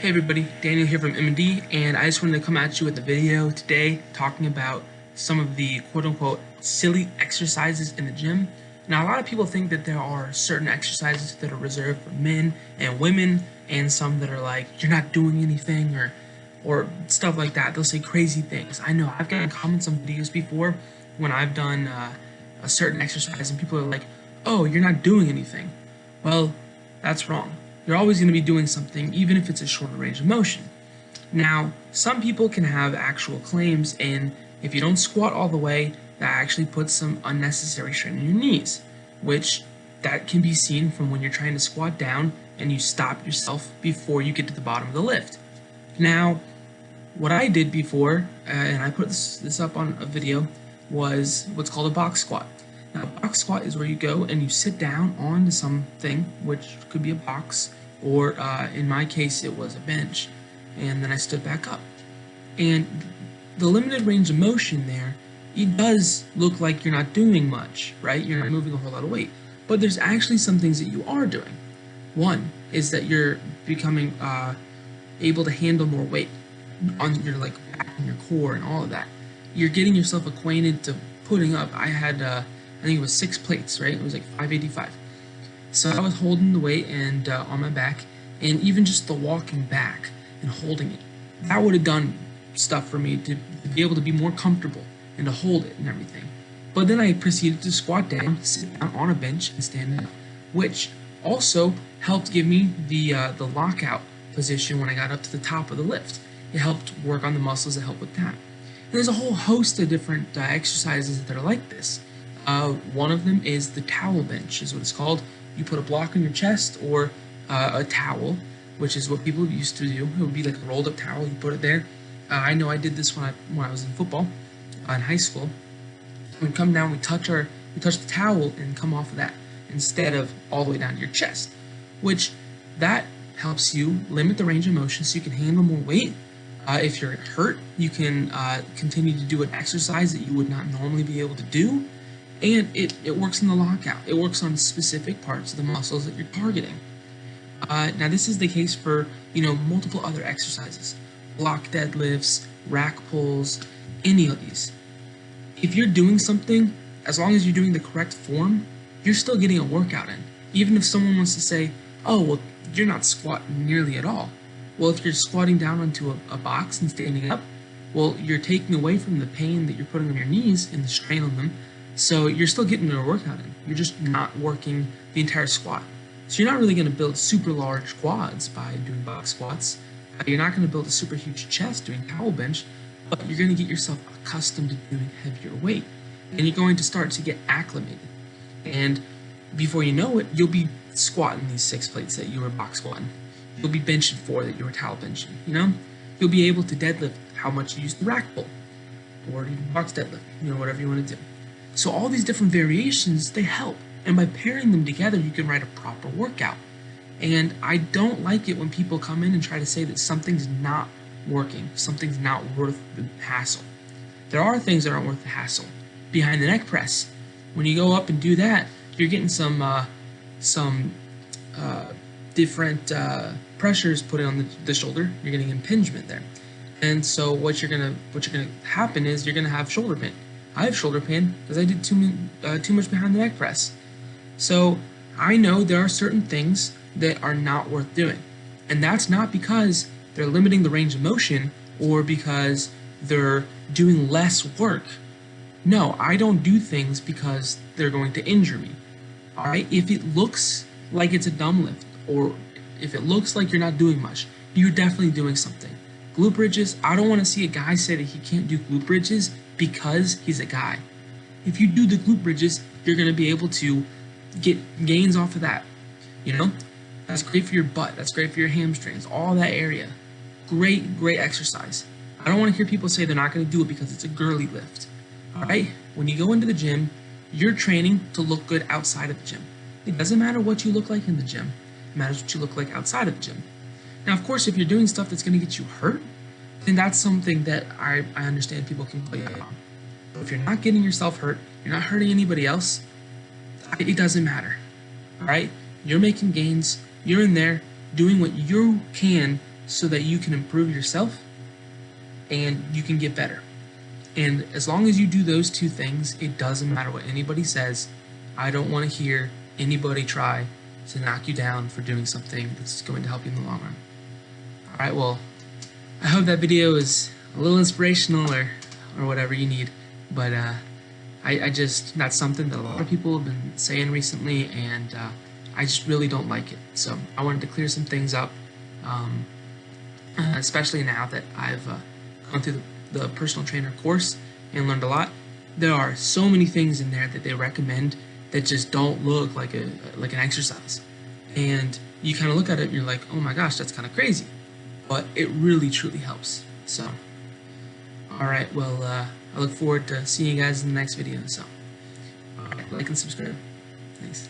Hey everybody, Daniel here from M&D, and I just wanted to come at you with a video today talking about some of the quote-unquote silly exercises in the gym. Now, a lot of people think that there are certain exercises that are reserved for men and women, and some that are like, you're not doing anything, or stuff like that. They'll say crazy things. I know, I've gotten comments on videos before when I've done a certain exercise, and people are like, oh, you're not doing anything. Well, that's wrong. You're always going to be doing something, even if it's a shorter range of motion. Now, some people can have actual claims, and if you don't squat all the way, that actually puts some unnecessary strain on your knees, which that can be seen from when you're trying to squat down and you stop yourself before you get to the bottom of the lift. Now, what I did before, and I put this up on a video, was what's called a box squat. Now, a box squat is where you go and you sit down onto something, which could be a box, or in my case, it was a bench, and then I stood back up. And the limited range of motion there, it does look like you're not doing much, right? You're not moving a whole lot of weight. But there's actually some things that you are doing. One is that you're becoming able to handle more weight on your back and your core and all of that. You're getting yourself acquainted to putting up. I had I think it was 6 plates, right? It was like 585. So I was holding the weight and on my back, and even just the walking back and holding it, that would have done stuff for me to be able to be more comfortable and to hold it and everything. But then I proceeded to squat down, sit down on a bench, and stand up, which also helped give me the lockout position when I got up to the top of the lift. It helped work on the muscles that help with that. And there's a whole host of different exercises that are like this. One of them is the towel bench, is what it's called. You put a block on your chest, or a towel, which is what people used to do. It would be like a rolled up towel. You put it there. I know I did this when I was in football, in high school. When we come down, we touch the towel and come off of that instead of all the way down to your chest, which that helps you limit the range of motion so you can handle more weight. If you're hurt, you can continue to do an exercise that you would not normally be able to do. And it works in the lockout. It works on specific parts of the muscles that you're targeting. Now, this is the case for, multiple other exercises. Block deadlifts, rack pulls, any of these. If you're doing something, as long as you're doing the correct form, you're still getting a workout in. Even if someone wants to say, oh, well, you're not squatting nearly at all. Well, if you're squatting down onto a box and standing up, well, you're taking away from the pain that you're putting on your knees and the strain on them. So you're still getting a workout in. You're just not working the entire squat. So you're not really going to build super large quads by doing box squats. You're not going to build a super huge chest doing towel bench, but you're going to get yourself accustomed to doing heavier weight. And you're going to start to get acclimated. And before you know it, you'll be squatting these 6 plates that you were box squatting. You'll be benching 4 that you were towel benching, You'll be able to deadlift how much you use the rack pull, or even box deadlift, whatever you want to do. So all these different variations, they help. And by pairing them together, you can write a proper workout. And I don't like it when people come in and try to say that something's not working, something's not worth the hassle. There are things that aren't worth the hassle. Behind the neck press, when you go up and do that, you're getting some different pressures put on the shoulder. You're getting impingement there. And so what's gonna happen is you're gonna have shoulder pain. I have shoulder pain because I did too much behind the neck press. So I know there are certain things that are not worth doing. And that's not because they're limiting the range of motion or because they're doing less work. No, I don't do things because they're going to injure me. All right? If it looks like it's a dumb lift, or if it looks like you're not doing much, you're definitely doing something. Glute bridges, I don't want to see a guy say that he can't do glute bridges because he's a guy. If you do the glute bridges, you're going to be able to get gains off of that. That's great for your butt. That's great for your hamstrings, all that area. Great exercise. I don't want to hear people say they're not going to do it because it's a girly lift. All right? When you go into the gym, you're training to look good outside of the gym. It doesn't matter what you look like in the gym. It matters what you look like outside of the gym. Now, of course, if you're doing stuff that's going to get you hurt, then that's something that I understand people can play on. But if you're not getting yourself hurt, you're not hurting anybody else, it doesn't matter. All right? You're making gains. You're in there doing what you can so that you can improve yourself and you can get better. And as long as you do those two things, it doesn't matter what anybody says. I don't want to hear anybody try to knock you down for doing something that's going to help you in the long run. Alright, well, I hope that video is a little inspirational or whatever you need, but I just, that's something that a lot of people have been saying recently, and I just really don't like it. So I wanted to clear some things up, especially now that I've gone through the personal trainer course and learned a lot. There are so many things in there that they recommend that just don't look like an exercise, and you kind of look at it and you're like, oh my gosh, that's kind of crazy, but it really truly helps. So alright, well, I look forward to seeing you guys in the next video. So like and subscribe. Thanks.